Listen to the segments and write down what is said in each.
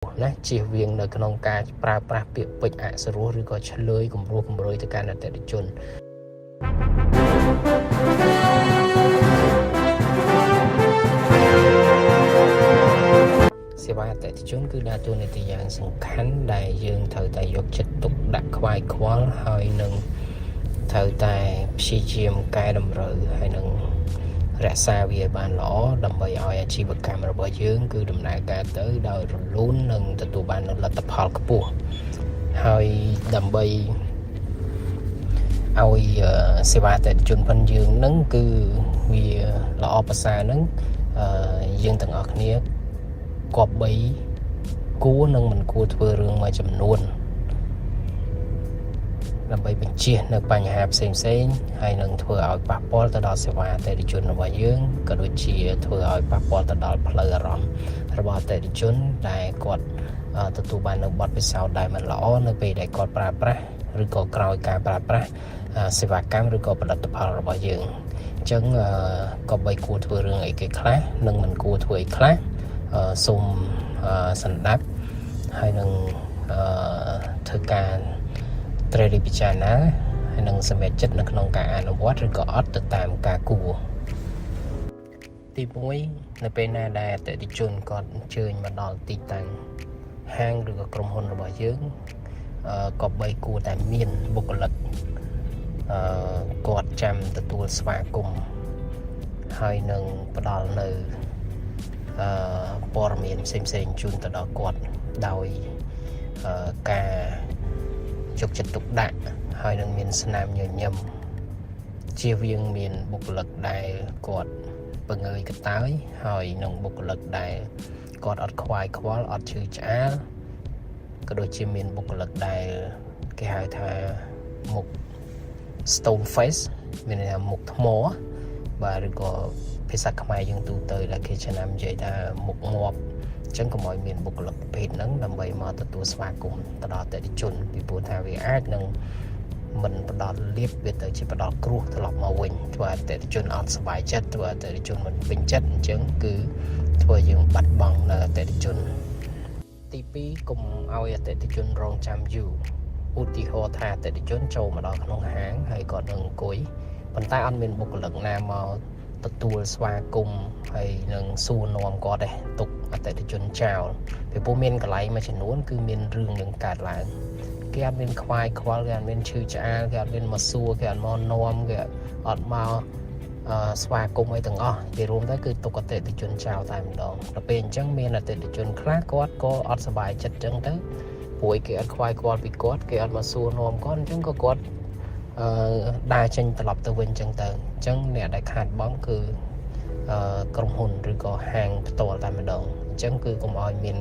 ណាជៀសវាងនៅក្នុងការប្រើប្រាស់ពាក្យពេចន៍អសរោះឬក៏ឆ្លើយគំរោះគំរួយទៅកាន់អតិថិជនសេវាអតិថិជនគឺដើរតួនាទីយ៉ាងសំខាន់ដែលយើងត្រូវតែយកចិត្តទុកដាក់ខ្វាយខ្វល់ហើយនឹងត្រូវតែព្យាយាមកែតម្រូវហើយនឹងរក្សាវាឲ្យបានល្អដើម្បីឲ្យអាជីវកម្មរបស់យើងគឺដំណើរការទៅដោយរលូននិងទទួលបានលទ្ធផលខ្ពស់ហើយដើម្បីឲ្យសេវាអតិថិជនផងយើងនឹងគឺវាល្អប្រសើរនឹងយើងទាំងអស់គ្នាគប្បីគួរនិងមិនគួរធ្វើរឿងមួយចំនួនដើម្បីបញ្ជៀសនៅបញ្ហាផ្សេងហើយនឹងធ្វើឲ្យប៉ះពាល់ទៅដល់សេវាអតិថិជនរបស់យើងក៏ដូចជាធ្វើឲ្យប៉ះពាល់ទៅដល់ផ្លូវអារម្មណ៍របស់អតិថិជនដែលគាត់ទទួលបាននៅបទពិសោធន៍ដែលមិនល្អនៅពេលដែលគាត់ប្រើប្រាស់ឬក៏ក្រោយការប្រើប្រាស់សេវាកម្មឬក៏ផលិតផលរបស់យើងអញ្ចឹងក៏បីគួរធ្វើរឿងអីគេខ្លះនិងមិនគួរធ្វើអីខ្លះសូមសន្តាប់ហើយនឹងធ្វើការត្រូវរៀបពិចារណាហើយនឹងសម្រេចចិត្តនៅក្នុងការអនុវត្តឬក៏អត់ទៅតាមការគួរទី1នៅពេលណាដែលអតិថិជនគាត់អញ្ជើញមកដល់ទីតាំងហាងឬក៏ក្រុមហ៊ុនរបស់យើងក៏បីគួរតែមានបុគ្គលិកគាត់ចាំទទួលស្វាគមន៍ហើយនឹងផ្ដល់នៅព័ត៌មានផ្សេងជូនទៅដល់គាត់ដោយការយកចិត្តទុកដាក់ហើយនឹងមានស្នាមញញឹមជៀសវាងមានបុគ្គលិកដែលគាត់បង្ងើយកតើយហើយនឹងបុគ្គលិកដែលគាត់អត់ខ្វាយខ្វល់អត់ឈឺឆ្អាលក៏ដូចជាមានបុគ្គលិកដែលគេហៅថាមុខ stone face មានន័យថាមុខថ្មបាទឬក៏ភាសាខ្មែរយើងទូទៅដែលគេចំណាំនិយាយថាមុខងាប់អញ្ចឹងកុំឲ្យមានបុគ្គលិកប្រភេទហ្នឹងដើម្បីមកទទួលស្វាគមន៍ទៅដល់អតិថិជនពីព្រោះថាវាអាចនឹងមិនផ្ដល់លៀបវាទៅជាផ្ដល់គ្រោះត្រឡប់មកវិញធ្វើឲ្យអតិថិជនអត់សប្បាយចិត្តធ្វើឲ្យអតិថិជនមិនពេញចិត្តអញ្ចឹងគឺធ្វើឲ្យយើងបាត់បង់នៅអតិថិជនទី2កុំឲ្យអតិថិជនរងចាំយូរឧទាហរណ៍ថាអតិថិជនចូលមកដល់ក្នុងហាងហើយគាត់នឹងអង្គុយប៉ុន្តែអត់មានបុគ្គលិកណាមកទទួលស្វាគមន៍ហើយនឹងសួរនាំគាត់ទេទុកអតិថិជនចោលពីព្រោះមានកន្លែងមួយចំនួនគឺមានរឿងនឹងកើតឡើងគេអត់មានខ្វាយខ្វល់គេអត់មានឈឺឆ្អាលគេអត់មានមកសួរគេអត់មកនាំគេអត់មកស្វាគមន៍អីទាំងអស់និយាយរួមទៅគឺទុកអតិថិជនចោលតែម្ដងដល់ពេលអញ្ចឹងមានអតិថិជនខ្លះគាត់ក៏អត់សប្បាយចិត្តអញ្ចឹងទៅព្រោះគេអត់ខ្វាយខ្វល់ពីគាត់គេអត់មកសួរនាំគាត់អញ្ចឹងក៏គាត់ដើរចេញត្រឡប់ទៅវិញអញ្ចឹងទៅអញ្ចឹងអ្នកដែលខាតបង់គឺក្រុមហ៊ុនឬក៏ហាងផ្ទាល់តែម្ដងអញ្ចឹងគឺកុំឲ្យមាន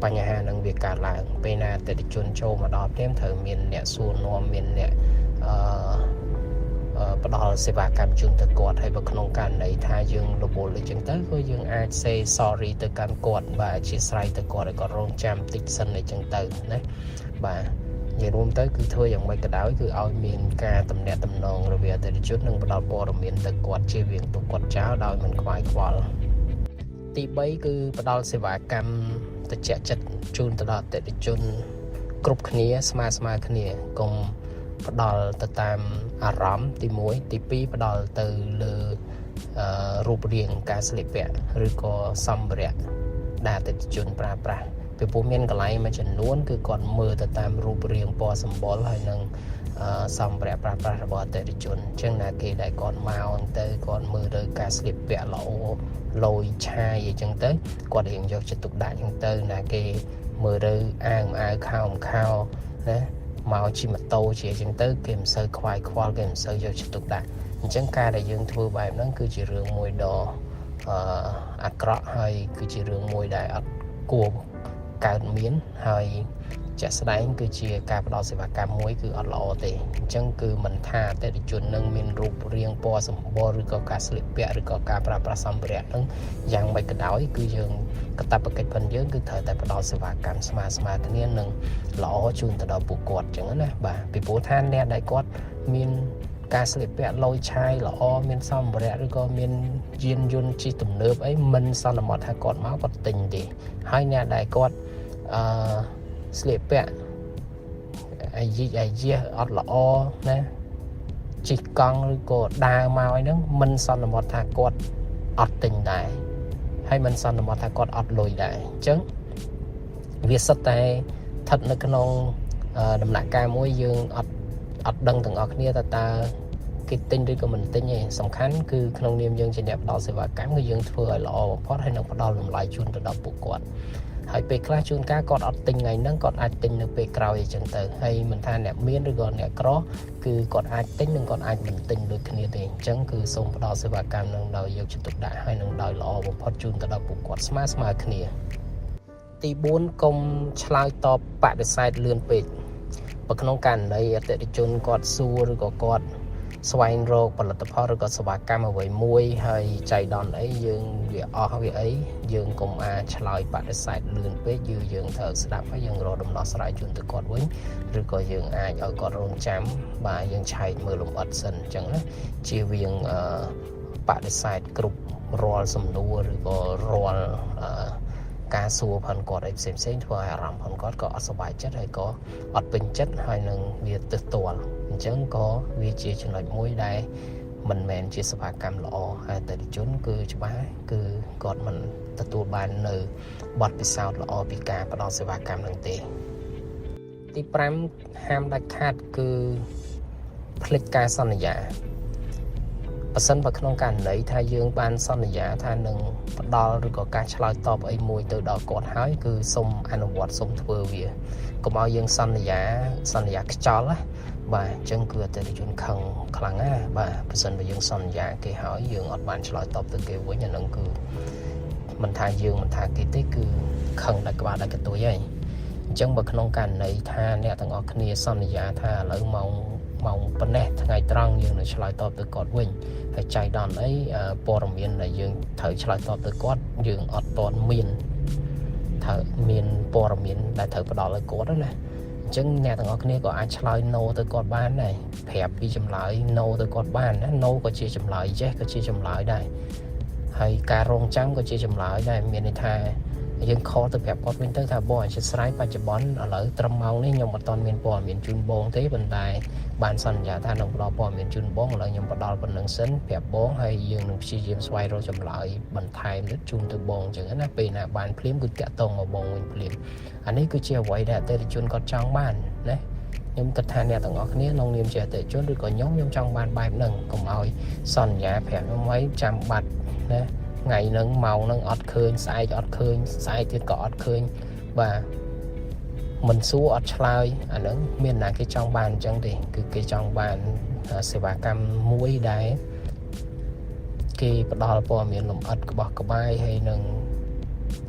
បញ្ហានឹងវាកើតឡើងពេលណាអតិថិជនចូលមកដល់ផ្ទះត្រូវមានអ្នកសួរនាំមានអ្នកផ្ដល់សេវាកម្មជូនទៅគាត់ហើយបើក្នុងករណីថាយើងរវល់អញ្ចឹងទៅគឺយើងអាច say sorry ទៅកាន់គាត់បាទអធិស្ឋានទៅគាត់ឲ្យគាត់រងចាំតិចសិនអញ្ចឹងទៅណាបាទនិយាយរួមទៅគឺធ្វើយ៉ាងម៉េចក៏ដោយគឺឲ្យមានការទំនាក់ទំនងរវាងអតិថិជននិងផ្ដល់ព័ត៌មានទៅគាត់ជៀសវាងទុកគាត់ចោលដោយមិនខ្វាយខ្វល់ទី3គឺផ្ដល់សេវាកម្មត្រជាក់ចិត្តជូនទៅដល់អតិថិជនគ្រប់គ្នាស្មើគ្នាកុំផ្ដល់ទៅតាមអារម្មណ៍ទី1ទី2ផ្ដល់ទៅលើរូបរាងការស្លៀកពាក់ឬក៏សម្ភារៈដែលអតិថិជនប្រើប្រាស់ពីព្រោះមានកន្លែងមួយចំនួនគឺគាត់មើលទៅតាមរូបរាងពណ៌សម្បុរហើយនឹងសម្ភារៈប្រើប្រាស់របស់អតិថិជនអញ្ចឹងណាគេដែលគាត់មកទៅគាត់មើលទៅការស្លៀកពាក់ល្អលយឆាយអញ្ចឹងទៅគាត់រៀងយកចិត្តទុកដាក់អញ្ចឹងទៅណាគេមើលទៅអាវខោណាមកជិះម៉ូតូជាអញ្ចឹងទៅគេមិនសូវខ្វាយខ្វល់គេមិនសូវយកចិត្តទុកដាក់អញ្ចឹងការដែលយើងធ្វើបែបហ្នឹងគឺជារឿងមួយដ៏អាក្រក់ហើយគឺជារឿងមួយដែលអត់គួរកើតមានហើយជាក់ស្ដែងគឺជាការផ្ដល់សេវាកម្មមួយគឺអត់ល្អទេអញ្ចឹងគឺមិនថាអតិថិជននឹងមានរូបរាងពណ៌សម្បុរឬក៏ការស្លៀកពាក់ឬក៏ការប្រើប្រាស់សម្ភារៈហ្នឹងយ៉ាងម៉េចក៏ដោយគឺយើងកាតព្វកិច្ចរបស់យើងគឺត្រូវតែផ្ដល់សេវាកម្មស្មើគ្នានឹងល្អជូនទៅដល់ពួកគាត់អញ្ចឹងណាបាទពីព្រោះថាអ្នកដែលគាត់មានការស្លៀកពាក់លយឆាយល្អមានសម្ភារៈឬក៏មានយានយន្តជិះទំនើបអីមិនសន្មតថាគាត់មកគាត់ទិញទេហើយអ្នកដែលគាត់ ស្លៀកពាក់អាយអត់ល្អណាជិះកង់ឬក៏ដើរមកហ្នឹងមិនសន្មតថាគាត់អត់ទិញដែរហើយមិនសន្មតថាគាត់អត់លុយដែរអញ្ចឹងវាសិតតែស្ថិតនៅក្នុងដំណាក់កាលមួយយើងអត់ដឹងទាំងអស់គ្នាតើគេទិញឬក៏មិនទិញទេសំខាន់គឺក្នុងនាមយើងជាអ្នកផ្ដល់សេវាកម្មគឺយើងធ្វើឲ្យល្អបំផុតហើយនឹងផ្ដល់តម្លៃជូនទៅដល់ពួកគាត់ហើយពេលខ្លះជួនកាលគាត់អត់ទិញថ្ងៃហ្នឹងគាត់អាចទិញនៅពេលក្រោយអញ្ចឹងទៅហើយមិនថាអ្នកមានឬក៏អ្នកក្រគឺគាត់អាចទិញនិងគាត់អាចមិនទិញដូចគ្នាទេអញ្ចឹងគឺសូមផ្ដល់សេវាកម្មនឹងដោយយកចិត្តទុកដាក់ហើយនឹងដោយល្អបំផុតជូនទៅដល់ពួកគាត់ស្មើគ្នាទី4កុំឆ្លើយតបបដិសេធលឿនពេកបើក្នុងករណីអតិថិជនគាត់សួរឬក៏គាត់ស្វែងរកផលិតផលឬក៏សេវាកម្មអ្វីមួយហើយចៃដន្យអីយើងវាអស់វាអីយើងកុំអាចឆ្លើយបដិសេធលឿនពេកយើងត្រូវស្ដាប់ហើយយើងរកដំណោះស្រាយជូនទៅគាត់វិញឬក៏យើងអាចឲ្យគាត់រងចាំបាទយើងឆែកមើលលម្អិតសិនអញ្ចឹងណាជៀសវាងបដិសេធគ្រប់រាល់សំណួរឬក៏រាល់ការសួរផនគាត់អីផ្សេងធ្វើឲ្យអារម្មណ៍ផនគាត់ក៏អត់សុបាយចិត្តហើយក៏អត់ពេញចិត្តហើយនឹងវាទើសទាល់អញ្ចឹងក៏វាជាចំណុចមួយដែលមិនមែនជាសេវាកម្មល្អហើយតែជនគឺច្បាស់គឺគាត់មិនទទួលបាននៅបទពិសោធន៍ល្អពីការផ្ដល់សេវាកម្មនឹងទេទី5ហាមដាច់ខាតគឺភ្លេចការសន្យាបើសិនបើក្នុងករណីថាយើងបានសន្យាថានឹងផ្ដល់ឬក៏ការឆ្លើយតបអីមួយទៅដល់គាត់ហើយគឺសូមអនុវត្តសូមធ្វើវាកុំឲ្យយើងសន្យាខ្ចល់ណាបាទអញ្ចឹងគឺអតិថិជនខឹងខ្លាំងណាស់បាទបើសិនបើយើងសន្យាគេហើយយើងអត់បានឆ្លើយតបទៅគេវិញអានឹងគឺមិនថាយើងមិនថាគេទេគឺខឹងដល់ក្បាលដល់កតុយហើយអញ្ចឹងបើក្នុងករណីថាអ្នកទាំងអស់គ្នាសន្យាថាឥឡូវម៉ោងប៉ុណ្ណេះថ្ងៃត្រង់យើងនឹងឆ្លើយតបទៅគាត់វិញហើយចៃដន្យអីព័ត៌មានដែលយើងត្រូវឆ្លើយតបទៅគាត់យើងអត់ទាន់មានត្រូវមានព័ត៌មានដែលត្រូវផ្ដល់ឲ្យគាត់ណាអញ្ចឹងអ្នកទាំងអស់គ្នាក៏អាចឆ្លើយ no ទៅគាត់បានដែរប្រាប់ពីចម្លើយ no ទៅគាត់បានណា no ក៏ជាចម្លើយ yes ក៏ជាចម្លើយដែរហើយការរងចាំក៏ជាចម្លើយដែរមានន័យថាយើងខលទៅប្រាប់គាត់វិញទៅថាបងអធិស្ឋានបច្ចុប្បន្នឥឡូវត្រឹមម៉ោងនេះខ្ញុំអត់ទាន់មានព័ត៌មានជូនបងទេប៉ុន្តែបានសន្យាថានឹងផ្ដល់ព័ត៌មានជូនបងឥឡូវខ្ញុំផ្ដល់ប៉ុណ្្នឹងសិនប្រាប់បងហើយយើងនឹងព្យាយាមស្វែងរកចម្លើយបន្ថែមទៀតជូនទៅបងអញ្ចឹងណាពេលណាបានភ្លាមគឺតាក់ទងមកបងវិញភ្លាមអានេះគឺជាអ្វីដែលអតិថិជនគាត់ចង់បានណាខ្ញុំគិតថាអ្នកទាំងអស់គ្នាក្នុងនាមជាអតិថិជនឬក៏ខ្ញុំចង់បានបែបហ្នឹងកុំឲ្យសន្យាប្រាប់ខ្ញុំឲ្យចាំបាត់ណាថ្ងៃហ្នឹងម៉ោងហ្នឹងអត់ឃើញស្អែកអត់ឃើញស្អែកទៀតក៏អត់ឃើញបាទមិនសួរអត់ឆ្លើយអាហ្នឹងមានណាគេចង់បានអញ្ចឹងទេគឺគេចង់បានសេវាកម្មមួយដែលគេផ្ដល់ព័ត៌មានលម្អិតក្បោះក្បាយហើយនឹង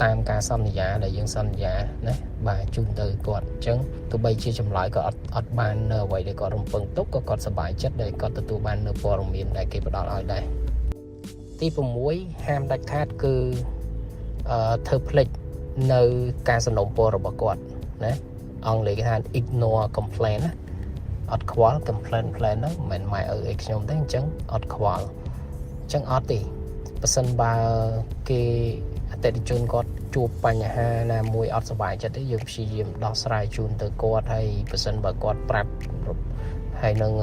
តាមការសន្យាដែលយើងសន្យាណាបាទជូនទៅគាត់អញ្ចឹងទោះបីជាចម្លើយក៏អត់បាននៅអ្វីដែលគាត់រំពឹងទុកក៏គាត់សប្បាយចិត្តដែលគាត់ទទួលបាននៅព័ត៌មានដែលគេផ្ដល់ឲ្យដែរទី6ហាមដាច់ខាតគឺធ្វើភ្លេចនៅការសំណូមពររបស់គាត់ណាអង់គ្លេសគេថា ignore complaint ណាអត់ខ្វល់ complaint ហ្នឹងមិនមែនម៉ែអីខ្ញុំទេអញ្ចឹងអត់ខ្វល់អញ្ចឹងអត់ទេបើសិនបើគេអតិថិជនគាត់ជួបបញ្ហាណាមួយអត់សុបាយចិត្តទេយើងព្យាយាមដោះស្រាយជូនទៅគាត់ហើយបើសិនបើគាត់ប្រាប់ហើយនឹង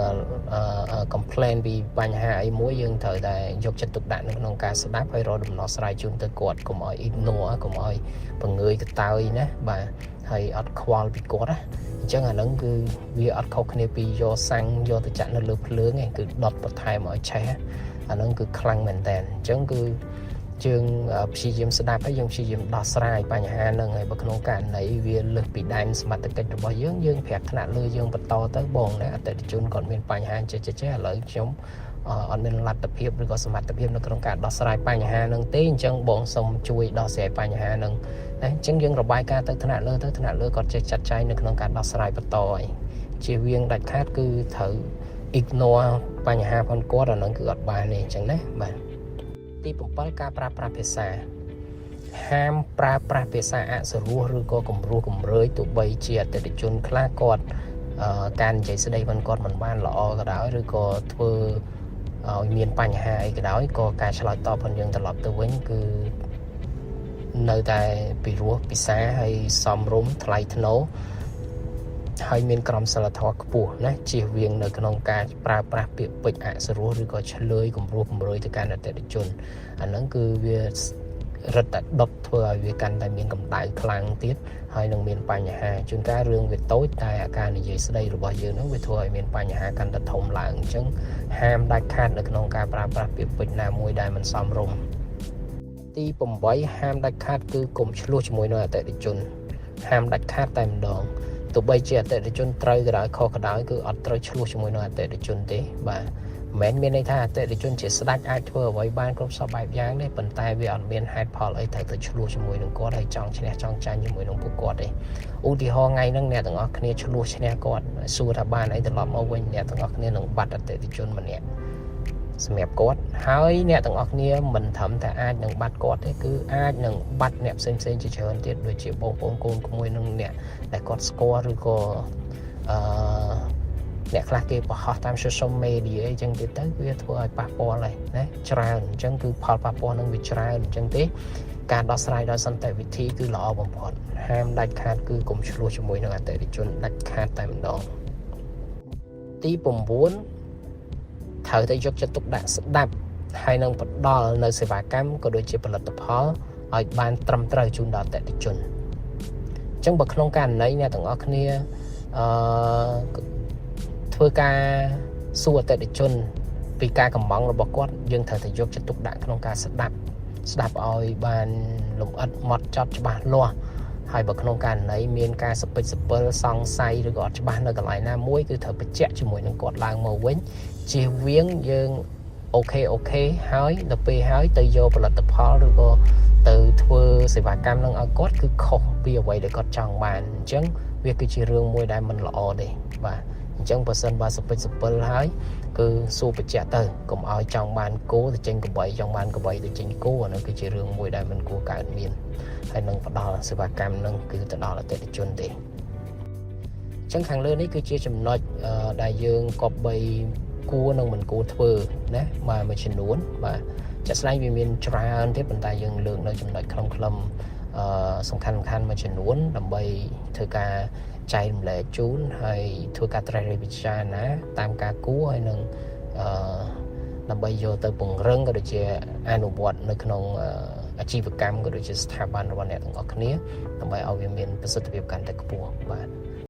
complain ពីបញ្ហាអីមួយយើងត្រូវតែយកចិត្តទុកដាក់នៅក្នុងការស្ដាប់ហើយរកដំណោះស្រាយជូនទៅគាត់កុំឲ្យ ignore កុំឲ្យបង្ងើយកតើយណាបាទហើយអត់ខ្វល់ពីគាត់ណាអញ្ចឹងអាហ្នឹងគឺវាអត់ខុសគ្នាពីយកសាំងយកទៅចាក់នៅលើភ្លើងឯងគឺដុតបន្ថែមឲ្យឆេះអាហ្នឹងគឺខ្លាំងមែនតើអញ្ចឹងគឺយើងព្យាយាមស្ដាប់ហើយយើងព្យាយាមដោះស្រាយបញ្ហាហ្នឹងហើយបើក្នុងករណីវាលើសពីដែនសមត្ថកិច្ចរបស់យើងប្រាប់ថ្នាក់លើយើងបន្តទៅបងណាអតិថិជនគាត់មានបញ្ហាចេះឥឡូវខ្ញុំអត់មានលទ្ធភាពឬក៏សមត្ថភាពនៅក្នុងការដោះស្រាយបញ្ហាហ្នឹងទេអញ្ចឹងបងសូមជួយដោះស្រាយបញ្ហាហ្នឹងណាអញ្ចឹងយើងរបាយការណ៍ទៅថ្នាក់លើគាត់ចេះចាត់ចែងនៅក្នុងការដោះស្រាយបន្តហើយជៀសវាងដាច់ខាតគឺត្រូវ ignore បញ្ហាផងគាត់អាហ្នឹងគឺអត់បានទេអញ្ចឹងណាបាទទី7ការប្រើប្រាស់ភាសាហាមប្រើប្រាស់ភាសាអសុរោះឬក៏គំរោះគំរើយទោះបីជាអតិថិជនខ្លះគាត់ការនិយាយស្ដីរបស់គាត់មិនបានល្អក៏ដោយឬក៏ធ្វើឲ្យមានបញ្ហាអីក៏ដោយក៏ការឆ្លើយតបរបស់យើងត្រឡប់ទៅវិញគឺ នៅតែពីរោះពិសាហើយសំរុំថ្លៃថ្នូរហើយមានក្រមសីលធម៌ខ្ពស់ណាជៀសវាងនៅក្នុងការប្រើប្រាស់ពាក្យពេចន៍អសុរោះឬក៏ឆ្លើយគំរោះគំរើយទៅកាន់អតិថិជនអាហ្នឹងគឺវារឹតតែដុតធ្វើឲ្យវាកាន់តែមានកម្ដៅខ្លាំងទៀតហើយនឹងមានបញ្ហាជួនកាលរឿងវាតូចតែអាការនិយាយស្ដីរបស់យើងហ្នឹងវាធ្វើឲ្យមានបញ្ហាកាន់តែធំឡើងអញ្ចឹងហាមដាច់ខាតនៅក្នុងការប្រើប្រាស់ពាក្យពេចន៍ណាមួយដែលមិនសមរម្យទី8ហាមដាច់ខាតគឺកុំឆ្លោះជាមួយនឹងអតិថិជនហាមដាច់ខាតតែម្ដងទោះបីជាអតិថិជនត្រូវក៏ដោយខុសក៏ដោយគឺអត់ត្រូវឆ្លោះជាមួយនឹងអតិថិជនទេបាទមិនមែនមានន័យថាអតិថិជនជាស្ដេចអាចធ្វើអ្វីបានគ្រប់សពបែបយ៉ាងទេប៉ុន្តែវាអត់មានហេតុផលអីត្រូវទៅឆ្លោះជាមួយនឹងគាត់ហើយចង់ឈ្នះចង់ចាញ់ជាមួយនឹងពួកគាត់ទេឧទាហរណ៍ថ្ងៃហ្នឹងអ្នកទាំងអស់គ្នាឆ្លោះឈ្នះគាត់សួរថាបានអីត្រឡប់មកវិញអ្នកទាំងអស់គ្នានឹងបាត់អតិថិជនម្នាក់សម្រាប់គាត់ហើយអ្នកទាំងអស់គ្នាមិនត្រឹមតែអាចនឹងបាត់គាត់ទេគឺអាចនឹងបាត់អ្នកផ្សេងជាច្រើនទៀតដូចជាបងប្អូនកូនក្មួយនឹងអ្នកដែលគាត់ស្គាល់ឬក៏អ្នកខ្លះគេបង្ហោះតាម social media អីចឹងទៀតទៅវាធ្វើឲ្យប៉ះពាល់ហើយណាច្រើនអញ្ចឹងគឺផលប៉ះពាល់នឹងវាច្រើនអញ្ចឹងទេការដោះស្រាយដោយសន្តិវិធីគឺល្អបំផុតហាមដាច់ខាតគឺកុំឆ្លោះជាមួយនឹងអតិថិជនដាច់ខាតតែម្ដងទី9ត្រូវតែយកចិត្តទុកដាក់ស្ដាប់ហើយនឹងផ្ដល់នៅសេវាកម្មក៏ដូចជាផលិតផលឲ្យបានត្រឹមត្រូវជូនដល់អតិថិជនអញ្ចឹងបើក្នុងករណីអ្នកទាំងអស់គ្នាធ្វើការសួរអតិថិជនពីការកំងរបស់គាត់យើងត្រូវតែយកចិត្តទុកដាក់ក្នុងការស្ដាប់ឲ្យបានលម្អិតហ្មត់ចត់ច្បាស់លាស់ហើយបើក្នុងករណីមានការសពិចសពិលសង្ស័យឬក៏អត់ច្បាស់នៅកន្លែងណាមួយគឺត្រូវបញ្ជាក់ជាមួយនឹងគាត់ឡើងមកវិញជៀសវាងយើងអូខេហើយដល់ពេលហើយទៅយកផលិតផលឬក៏ទៅធ្វើសេវាកម្មនឹងឲ្យគាត់គឺខុសពីអ្វីដែលគាត់ចង់បានអញ្ចឹងវាគឺជារឿងមួយដែលមិនល្អទេបាទអញ្ចឹងបើសិនបើសពិចសពិលហើយគឺសួរបញ្ជាក់ទៅកុំឲ្យចង់បានគោទៅចេញកបីចង់បានកបីទៅចេញគោអានោះគឺជារឿងមួយដែលមិនគួរកើតមានហើយនឹងផ្ដល់សេវាកម្មនឹងគឺទៅដល់អតិថិជនទេអញ្ចឹងខាងលើនេះគឺជាចំណុចដែលយើងគប្បីគួរនឹងមិនគួរធ្វើណាបាទមួយចំនួនបាទចាក់ស្ដែងវាមានច្រើនទៀតប៉ុន្តែយើងលើកនៅចំណុចខ្លឹមសំខាន់មួយចំនួនដើម្បីធ្វើការចែករំលែកជូនហើយធ្វើការត្រិះរិះពិចារណាតាមការគួរហើយនឹងដើម្បីយកទៅពង្រឹងក៏ដូចជាអនុវត្តនៅក្នុងអាជីវកម្មក៏ដូចជាស្ថាប័នរបស់អ្នកទាំងអស់គ្នាដើម្បីឲ្យវាមានប្រសិទ្ធភាពកាន់តែខ្ពស់បាទ